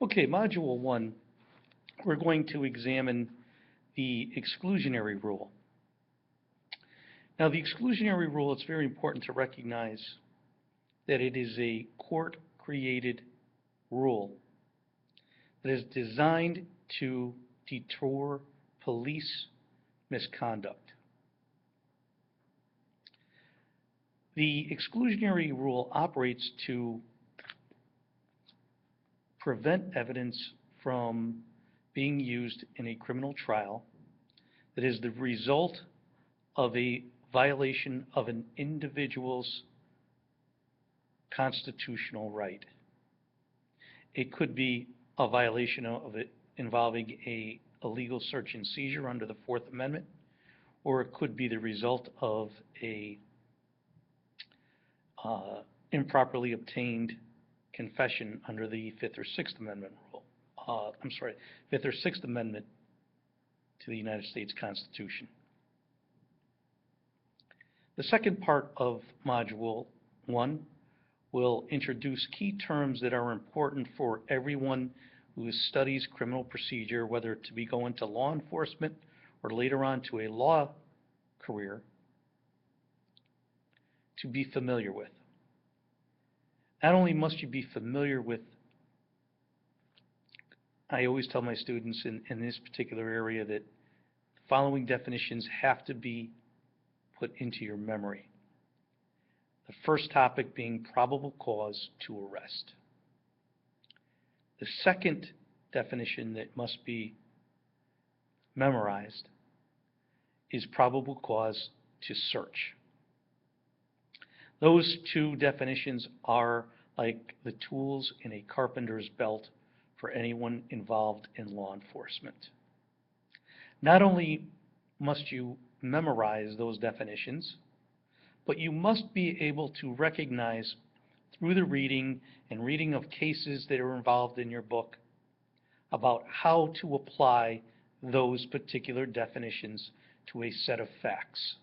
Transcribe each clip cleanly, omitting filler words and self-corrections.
Okay, Module 1, we're going to examine the exclusionary rule. Now, the exclusionary rule, it's very important to recognize that it is a court-created rule that is designed to deter police misconduct. The exclusionary rule operates to prevent evidence from being used in a criminal trial that is the result of a violation of an individual's constitutional right. It could be a violation of it involving a illegal search and seizure under the Fourth Amendment, or it could be the result of a improperly obtained confession under the Fifth or Sixth Amendment rule. Fifth or Sixth Amendment to the United States Constitution. The second part of Module 1 will introduce key terms that are important for everyone who studies criminal procedure, whether to be going to law enforcement or later on to a law career, to be familiar with. Not only must you be familiar with, I always tell my students in this particular area that the following definitions have to be put into your memory. The first topic being probable cause to arrest. The second definition that must be memorized is probable cause to search. Those two definitions are like the tools in a carpenter's belt for anyone involved in law enforcement. Not only must you memorize those definitions, but you must be able to recognize through the reading and reading of cases that are involved in your book about how to apply those particular definitions to a set of facts.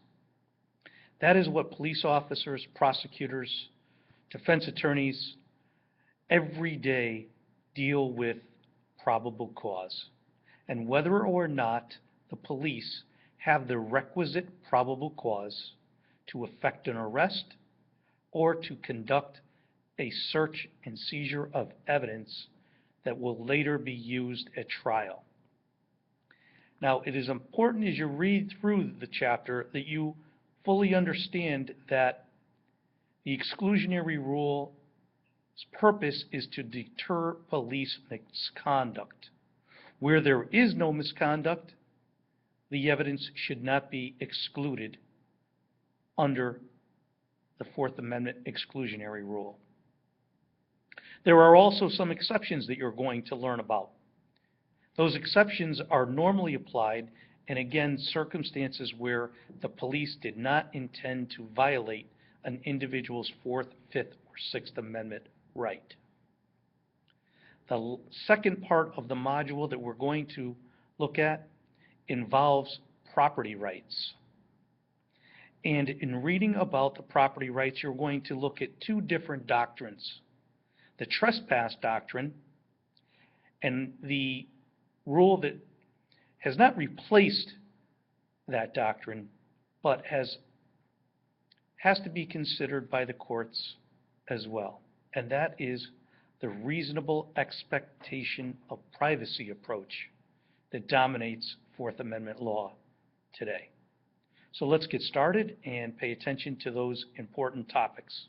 That is what police officers, prosecutors, defense attorneys every day deal with probable cause, and whether or not the police have the requisite probable cause to effect an arrest or to conduct a search and seizure of evidence that will later be used at trial. Now, it is important as you read through the chapter that you fully understand that the exclusionary rule's purpose is to deter police misconduct. Where there is no misconduct, the evidence should not be excluded under the Fourth Amendment exclusionary rule. There are also some exceptions that you're going to learn about. Those exceptions are normally applied in, again, circumstances where the police did not intend to violate an individual's Fourth, Fifth, or Sixth Amendment right. The second part of the module that we're going to look at involves property rights. And in reading about the property rights, you're going to look at two different doctrines. The trespass doctrine and the rule that has not replaced that doctrine, but has to be considered by the courts as well. And that is the reasonable expectation of privacy approach that dominates Fourth Amendment law today. So let's get started and pay attention to those important topics.